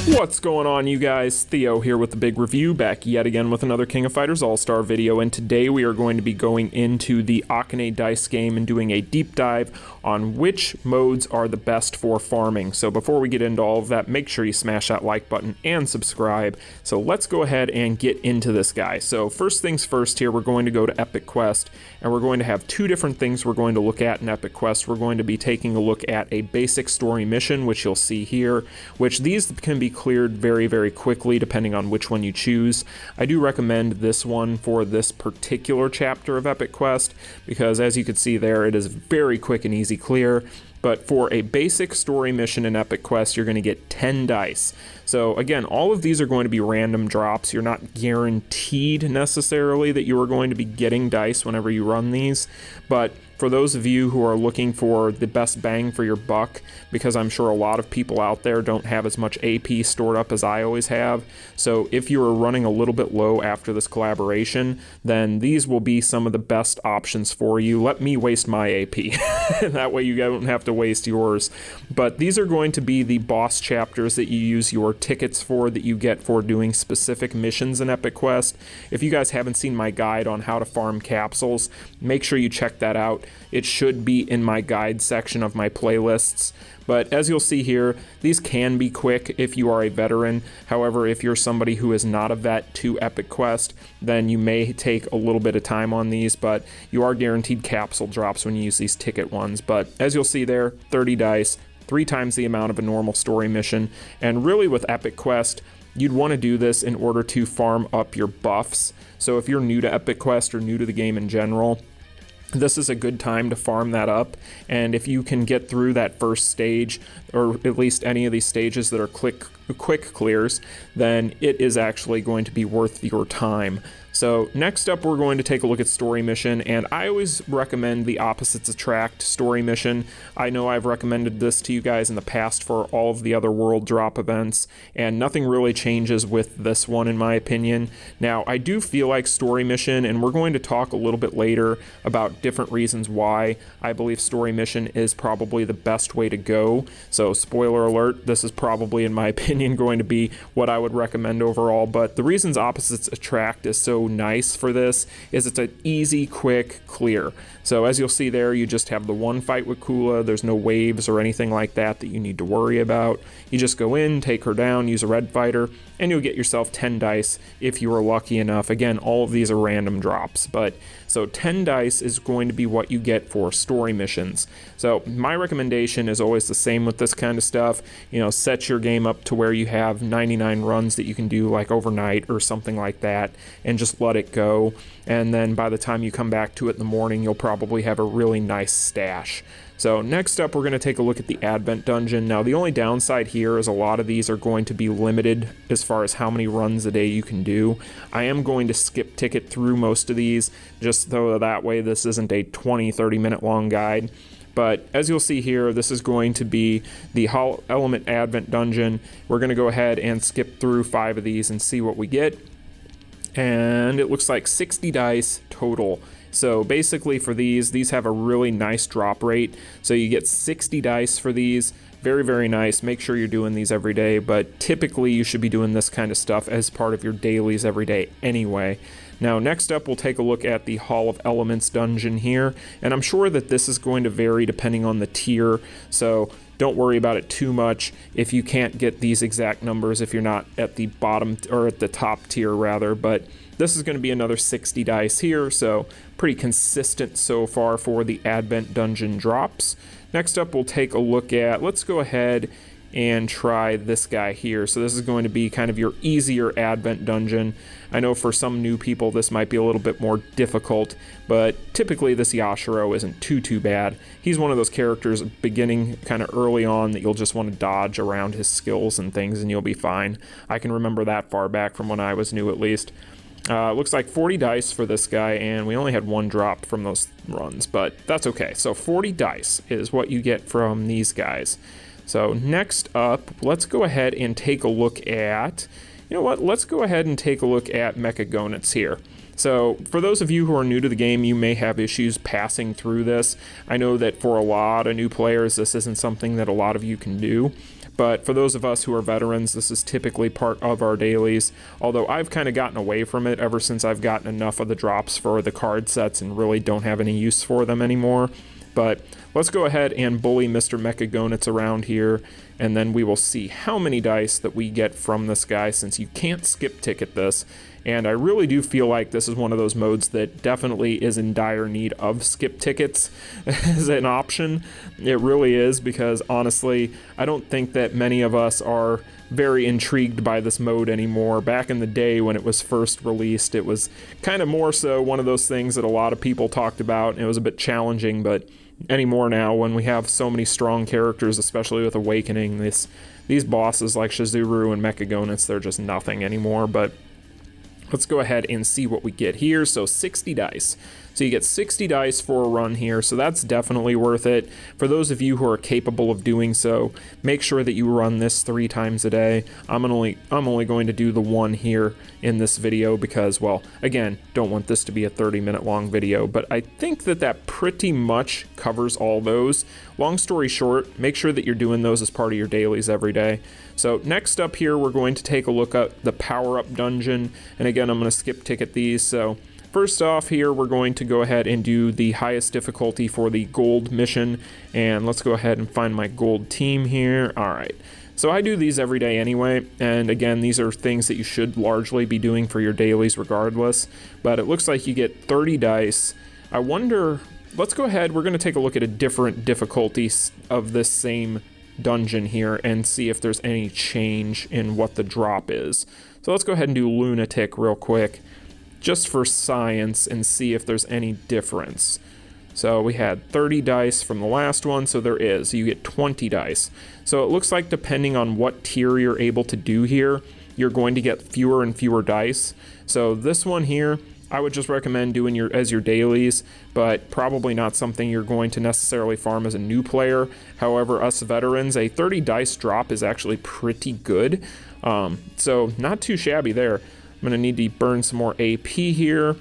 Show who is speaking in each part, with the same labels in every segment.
Speaker 1: What's going on, you guys? Theo here with the big review, back yet again with another King of Fighters Allstar video, and today we are going to be going into the Akane Dice Game and doing a deep dive on which modes are the best for farming. So before we get into all of that, make sure you smash that like button and subscribe. So let's go ahead and get into this guy. So first things first here, we're going to go to Epic Quest, and we're going to have two different things we're going to look at in Epic Quest. We're going to be taking a look at a basic story mission, which you'll see here, which these can be cleared very quickly depending on which one you choose. I do recommend this one for this particular chapter of Epic Quest because, as you can see there, it is very quick and easy clear. But for a basic story mission in Epic Quest, you're going to get 10 dice. So again, all of these are going to be random drops. You're not guaranteed necessarily that you are going to be getting dice whenever you run these, but for those of you who are looking for the best bang for your buck, because I'm sure a lot of people out there don't have as much AP stored up as I always have, so if you are running a little bit low after this collaboration, then these will be some of the best options for you. Let me waste my AP. That way you don't have to waste yours. But these are going to be the boss chapters that you use your tickets for, that you get for doing specific missions in Epic Quest. If you guys haven't seen my guide on how to farm capsules, make sure you check that out. It should be in my guide section of my playlists. But as you'll see here, these can be quick if you are a veteran. However, if you're somebody who is not a vet to Epic Quest, then you may take a little bit of time on these, but you are guaranteed capsule drops when you use these ticket ones. But as you'll see there, 30 dice, 3 times the amount of a normal story mission. And really with Epic Quest, you'd want to do this in order to farm up your buffs. So if you're new to Epic Quest or new to the game in general, this is a good time to farm that up, and if you can get through that first stage, or at least any of these stages that are quick clears, then it is actually going to be worth your time. So next up, we're going to take a look at story mission, and I always recommend the Opposites Attract story mission. I know I've recommended this to you guys in the past for all of the other world drop events, and nothing really changes with this one in my opinion. Now, I do feel like story mission, and we're going to talk a little bit later about different reasons why I believe story mission is probably the best way to go. So spoiler alert, this is probably in my opinion going to be what I would recommend overall, but the reasons Opposites Attract is so nice for this is it's an easy, quick clear. So as you'll see there, you just have the one fight with Kula. There's no waves or anything like that you need to worry about. You just go in, take her down, use a red fighter, and you'll get yourself 10 dice if you are lucky enough. Again, all of these are random drops, but so 10 dice is going to be what you get for story missions. So my recommendation is always the same with this kind of stuff. You know, set your game up to where you have 99 runs that you can do like overnight or something like that, and just let it go. And then by the time you come back to it in the morning, you'll probably have a really nice stash. So next up, we're going to take a look at the Advent Dungeon. Now, the only downside here is a lot of these are going to be limited as far as how many runs a day you can do. I am going to skip ticket through most of these, just so that way this isn't a 20-30 minute long guide. But as you'll see here, this is going to be the Hollow Element Advent Dungeon. We're going to go ahead and skip through 5 of these and see what we get. And it looks like 60 dice total. So basically for these have a really nice drop rate. So you get 60 dice for these. Very nice. Make sure you're doing these every day, but typically you should be doing this kind of stuff as part of your dailies every day anyway. Now, next up, we'll take a look at the Hall of Elements dungeon here, and I'm sure that this is going to vary depending on the tier, so don't worry about it too much if you can't get these exact numbers if you're not at the bottom, or at the top tier rather, but this is going to be another 60 dice here, so pretty consistent so far for the Advent Dungeon drops. Next up, we'll take a look at, let's go ahead and try this guy here. So this is going to be kind of your easier Advent Dungeon. I know for some new people this might be a little bit more difficult, but typically this Yashiro isn't too bad. He's one of those characters beginning kind of early on that you'll just want to dodge around his skills and things and you'll be fine. I can remember that far back from when I was new at least. Looks like 40 dice for this guy, and we only had 1 drop from those runs, but that's okay. So 40 dice is what you get from these guys. So next up, let's go ahead and take a look at, you know what, let's go ahead and take a look at Mechagonets here. So for those of you who are new to the game, you may have issues passing through this. I know that for a lot of new players, this isn't something that a lot of you can do. but for those of us who are veterans, this is typically part of our dailies, although I've kind of gotten away from it ever since I've gotten enough of the drops for the card sets and really don't have any use for them anymore. But let's go ahead and bully Mr. Mechagonitz around here, and then we will see how many dice that we get from this guy, since you can't skip ticket this. And I really do feel like this is one of those modes that definitely is in dire need of skip tickets as an option. It really is, because honestly, I don't think that many of us are very intrigued by this mode anymore. Back in the day when it was first released, it was kind of more so one of those things that a lot of people talked about, and it was a bit challenging, but anymore now, when we have so many strong characters, especially with Awakening, these bosses like Shizuru and Mechagonitz, they're just nothing anymore. But let's go ahead and see what we get here. So 60 dice. So you get 60 dice for a run here, so that's definitely worth it. For those of you who are capable of doing so, make sure that you run this 3 times a day. I'm only going to do the one here in this video because, well, again, don't want this to be a 30-minute long video, but I think that pretty much covers all those. Long story short, make sure that you're doing those as part of your dailies every day. So next up here, we're going to take a look at the power-up dungeon, and again, I'm going to skip ticket these. So first off here, we're going to go ahead and do the highest difficulty for the gold mission, and let's go ahead and find my gold team here. All right, so I do these every day anyway, and again, these are things that you should largely be doing for your dailies regardless, but it looks like you get 30 dice. I wonder, let's go ahead, we're going to take a look at a different difficulty of this same dungeon here and see if there's any change in what the drop is. So let's go ahead and do Lunatic real quick, just for science, and see if there's any difference. So we had 30 dice from the last one, so there is. You get 20 dice. So it looks like depending on what tier you're able to do here, you're going to get fewer and fewer dice. So this one here, I would just recommend doing as your dailies, but probably not something you're going to necessarily farm as a new player. However, us veterans, a 30 dice drop is actually pretty good. So not too shabby there. I'm going to need to burn some more AP here.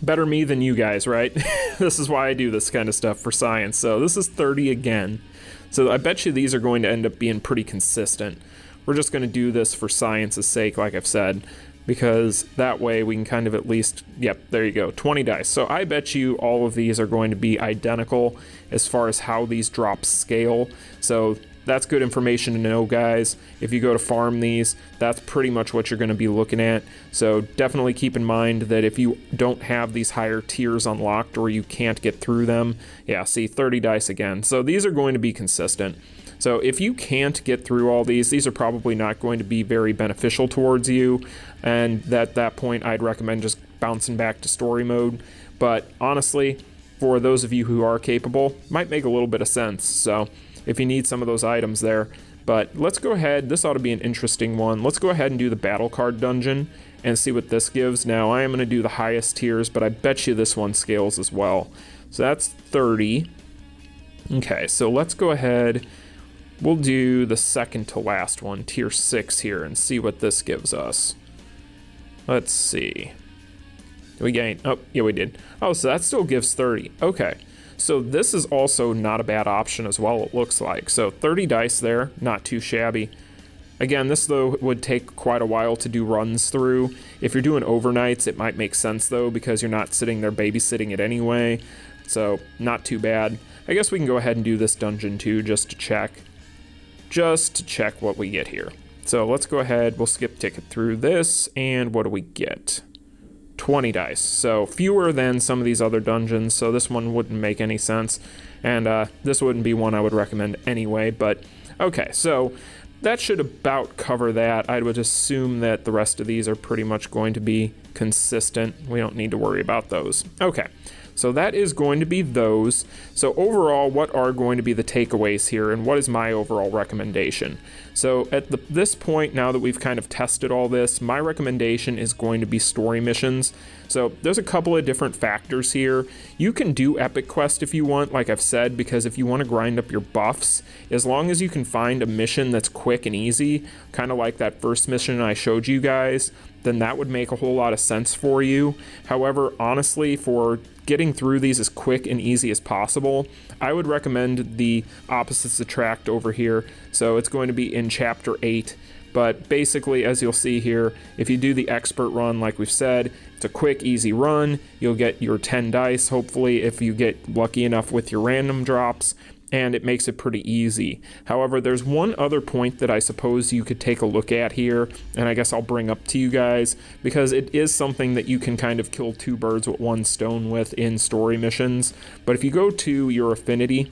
Speaker 1: Better me than you guys, right? This is why I do this kind of stuff for science. So this is 30 again. So I bet you these are going to end up being pretty consistent. We're just going to do this for science's sake, like I've said, because that way we can kind of at least, yep, there you go, 20 dice. So I bet you all of these are going to be identical as far as how these drops scale. So that's good information to know, guys. If you go to farm these, that's pretty much what you're going to be looking at. So definitely keep in mind that if you don't have these higher tiers unlocked or you can't get through them, yeah, see, 30 dice again. So these are going to be consistent. So if you can't get through all these are probably not going to be very beneficial towards you. And at that point, I'd recommend just bouncing back to story mode. But honestly, for those of you who are capable, might make a little bit of sense. So if you need some of those items there. But let's go ahead, this ought to be an interesting one. Let's go ahead and do the battle card dungeon and see what this gives. Now, I am going to do the highest tiers, but I bet you this one scales as well. So that's 30. Okay, so let's go ahead. We'll do the second to last one, tier 6 here, and see what this gives us. Let's see. Did we gain? Oh, yeah, we did. Oh, so that still gives 30. Okay. So this is also not a bad option as well, it looks like. So 30 dice there, not too shabby. Again, this though would take quite a while to do runs through. If you're doing overnights, it might make sense though, because you're not sitting there babysitting it anyway. So not too bad. I guess we can go ahead and do this dungeon too, just to check what we get here. So let's go ahead, we'll skip ticket through this, and what do we get? 20 dice, so fewer than some of these other dungeons, so this one wouldn't make any sense, and this wouldn't be one I would recommend anyway, but okay, so that should about cover that. I would assume that the rest of these are pretty much going to be consistent. We don't need to worry about those. Okay, so that is going to be those. So overall, what are going to be the takeaways here, and what is my overall recommendation? So at this point, now that we've kind of tested all this, my recommendation is going to be story missions. So there's a couple of different factors here. You can do Epic Quest if you want, like I've said, because if you want to grind up your buffs, as long as you can find a mission that's quick and easy, kind of like that first mission I showed you guys, then that would make a whole lot of sense for you. However, honestly, for getting through these as quick and easy as possible, I would recommend the Opposites Attract over here. So it's going to be in Chapter 8. But basically, as you'll see here, if you do the expert run, like we've said, it's a quick, easy run. You'll get your 10 dice, hopefully, if you get lucky enough with your random drops, and it makes it pretty easy. However, there's one other point that I suppose you could take a look at here, and I guess I'll bring up to you guys, because it is something that you can kind of kill two birds with one stone with in story missions. But if you go to your affinity,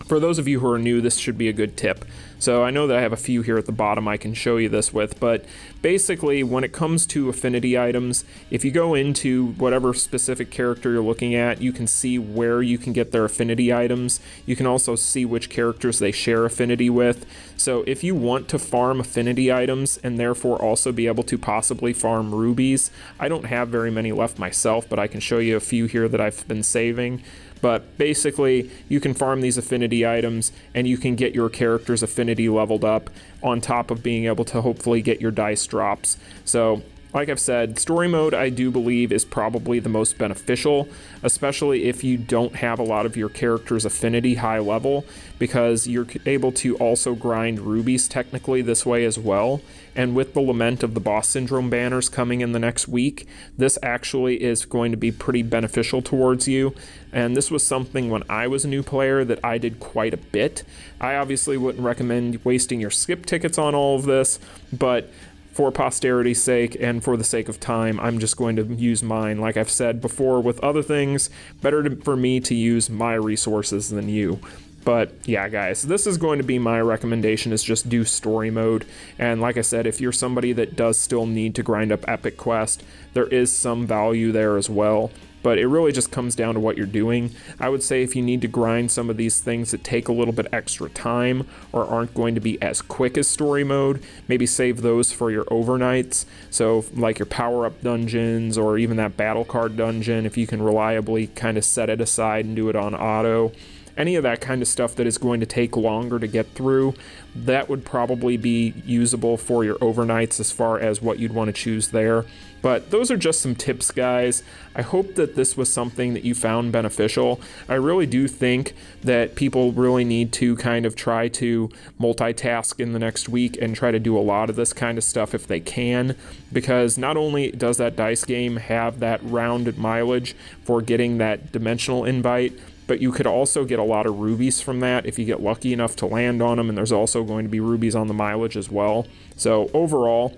Speaker 1: for those of you who are new, this should be a good tip. So I know that I have a few here at the bottom I can show you this with, but basically when it comes to affinity items, if you go into whatever specific character you're looking at, you can see where you can get their affinity items. You can also see which characters they share affinity with. So if you want to farm affinity items and therefore also be able to possibly farm rubies, I don't have very many left myself, but I can show you a few here that I've been saving. But basically, you can farm these affinity items and you can get your character's affinity leveled up on top of being able to hopefully get your dice drops. So, like I've said, story mode I do believe is probably the most beneficial, especially if you don't have a lot of your character's affinity high level, because you're able to also grind rubies technically this way as well. And with the Lament of the Boss Syndrome banners coming in the next week, this actually is going to be pretty beneficial towards you. And this was something when I was a new player that I did quite a bit. I obviously wouldn't recommend wasting your skip tickets on all of this, but for posterity's sake and for the sake of time, I'm just going to use mine. Like I've said before with other things, better for me to use my resources than you. But yeah, guys, this is going to be my recommendation, is just do story mode. And like I said, if you're somebody that does still need to grind up Epic Quest, there is some value there as well. But it really just comes down to what you're doing. I would say if you need to grind some of these things that take a little bit extra time or aren't going to be as quick as story mode, maybe save those for your overnights. So like your power-up dungeons or even that battle card dungeon, if you can reliably kind of set it aside and do it on auto. Any of that kind of stuff that is going to take longer to get through, that would probably be usable for your overnights as far as what you'd want to choose there. But those are just some tips, guys. I hope that this was something that you found beneficial. I really do think that people really need to kind of try to multitask in the next week and try to do a lot of this kind of stuff if they can, because not only does that dice game have that rounded mileage for getting that dimensional invite, but you could also get a lot of rubies from that if you get lucky enough to land on them, and there's also going to be rubies on the mileage as well. So overall,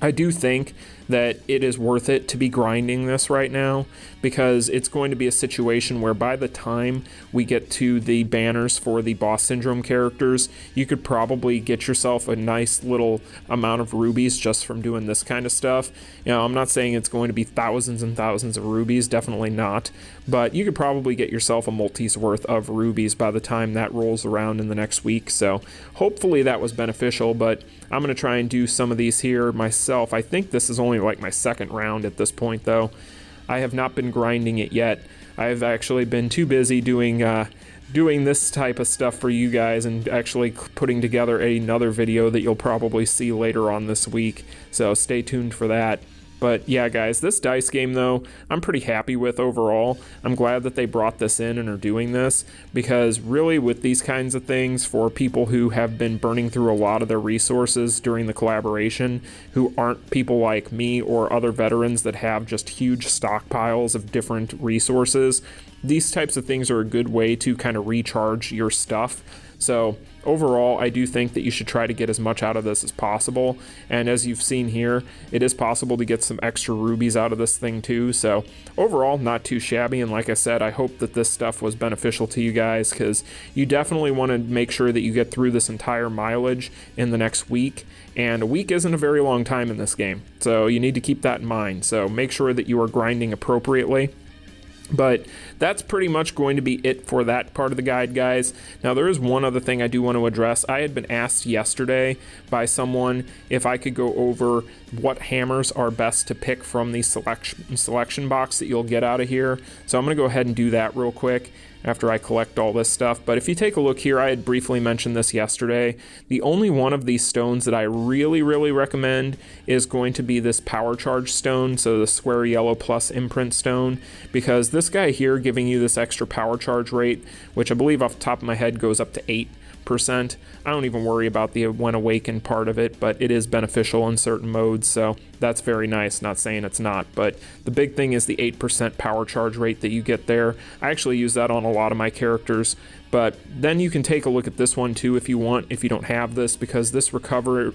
Speaker 1: I do think that it is worth it to be grinding this right now, because it's going to be a situation where by the time we get to the banners for the Boss Syndrome characters, you could probably get yourself a nice little amount of rubies just from doing this kind of stuff. You know, I'm not saying it's going to be thousands and thousands of rubies, definitely not, but you could probably get yourself a multi's worth of rubies by the time that rolls around in the next week. So hopefully that was beneficial, but I'm going to try and do some of these here myself. I think this is only like my second round at this point, though. I have not been grinding it yet. I've actually been too busy doing this type of stuff for you guys and actually putting together another video that you'll probably see later on this week. So stay tuned for that. But yeah, guys, this dice game, though, I'm pretty happy with overall. I'm glad that they brought this in and are doing this, because really with these kinds of things, for people who have been burning through a lot of their resources during the collaboration, who aren't people like me or other veterans that have just huge stockpiles of different resources, these types of things are a good way to kind of recharge your stuff. So overall, I do think that you should try to get as much out of this as possible. And as you've seen here, it is possible to get some extra rubies out of this thing too. So overall, not too shabby. And like I said, I hope that this stuff was beneficial to you guys, because you definitely want to make sure that you get through this entire mileage in the next week. And a week isn't a very long time in this game, so you need to keep that in mind. So make sure that you are grinding appropriately. But that's pretty much going to be it for that part of the guide, guys. Now, there is one other thing I do want to address. I had been asked yesterday by someone if I could go over what hammers are best to pick from the selection box that you'll get out of here. So I'm going to go ahead and do that real quick. after I collect all this stuff. But if you take a look here, I had briefly mentioned this yesterday. The only one of these stones that I really recommend is going to be this power charge stone, so the square yellow plus imprint stone, because this guy here giving you this extra power charge rate, which I believe off the top of my head goes up to 8%. I don't even worry about the when awakened part of it, but it is beneficial in certain modes, so that's very nice. Not saying it's not, but the big thing is the 8% power charge rate that you get there. I actually use that on a lot of my characters, but then you can take a look at this one too if you want, if you don't have this, because this recovery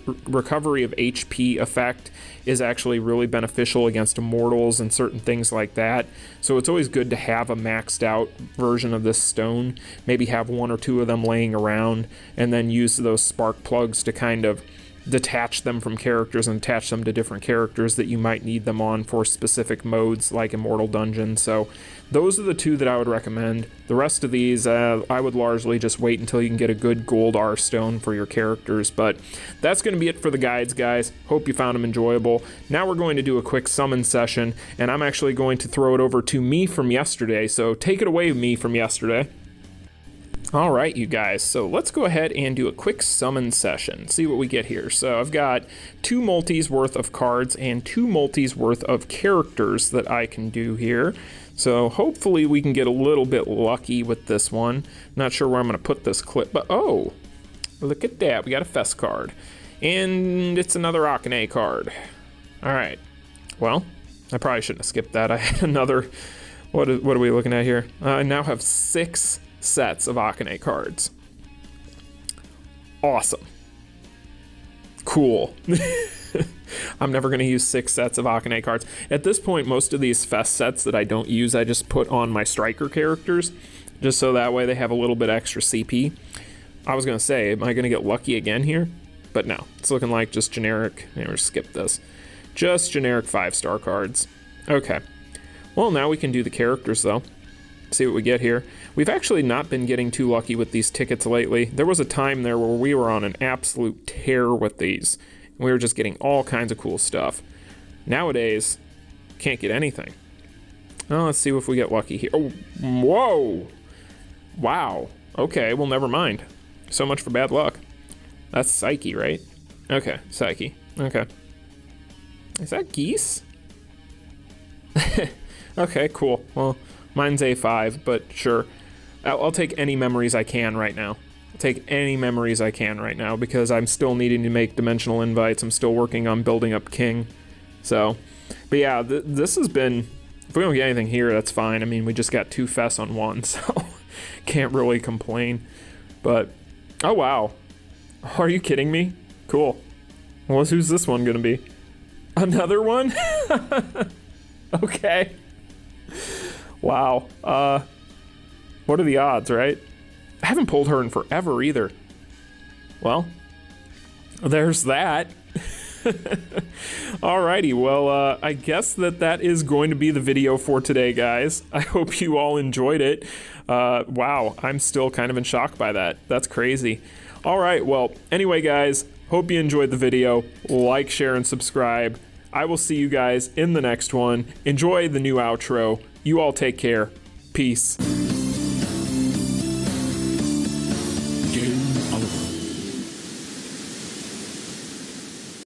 Speaker 1: of HP effect is actually really beneficial against immortals and certain things like that. So it's always good to have a maxed out version of this stone, maybe have 1 or 2 of them laying around, and then use those spark plugs to kind of detach them from characters and attach them to different characters that you might need them on for specific modes like Immortal Dungeon. So those are the 2 that I would recommend. The rest of these, I would largely just wait until you can get a good gold R stone for your characters. But that's going to be it for the guides, guys. Hope you found them enjoyable. Now we're going to do a quick summon session, and I'm actually going to throw it over to me from yesterday. So take it away, me from yesterday. All right, you guys, so let's go ahead and do a quick summon session, see what we get here. So I've got 2 multis worth of cards and 2 multis worth of characters that I can do here. So hopefully we can get a little bit lucky with this one. Not sure where I'm going to put this clip, but oh, look at that. We got a Fest card, and it's another Akane card. All right, well, I probably shouldn't have skipped that. I had another, what are we looking at here? I now have 6 sets of Akane cards. Awesome. Cool. I'm never going to use 6 sets of Akane cards. At this point, most of these Fest sets that I don't use, I just put on my striker characters, just so that way they have a little bit extra CP. I was going to say, am I going to get lucky again here? But no, it's looking like just generic, we'll skip this. Just generic 5-star cards. Okay. Well, now we can do the characters, though. See what we get here. We've actually not been getting too lucky with these tickets lately. There was a time there where we were on an absolute tear with these. We were just getting all kinds of cool stuff. Nowadays, can't get anything. Well, let's see if we get lucky here. Oh, whoa! Wow. Okay, well, never mind. So much for bad luck. That's Psyche, right? Okay, Psyche. Okay. Is that Geese? Okay, cool. Well, mine's A5, but sure. I'll take any memories I can right now. I'll take any memories I can right now because I'm still needing to make dimensional invites. I'm still working on building up King. So, but yeah, this has been, if we don't get anything here, that's fine. I mean, we just got 2 fests on 1, so can't really complain. But, oh wow. Are you kidding me? Cool. Well, who's this one gonna be? Another one? Okay. Wow. What are the odds, right? I haven't pulled her in forever either. Well, there's that. Alrighty, well, I guess that is going to be the video for today, guys. I hope you all enjoyed it. Wow, I'm still kind of in shock by that. That's crazy. Alright, well, anyway, guys, hope you enjoyed the video. Like, share, and subscribe. I will see you guys in the next one. Enjoy the new outro. You all take care. Peace.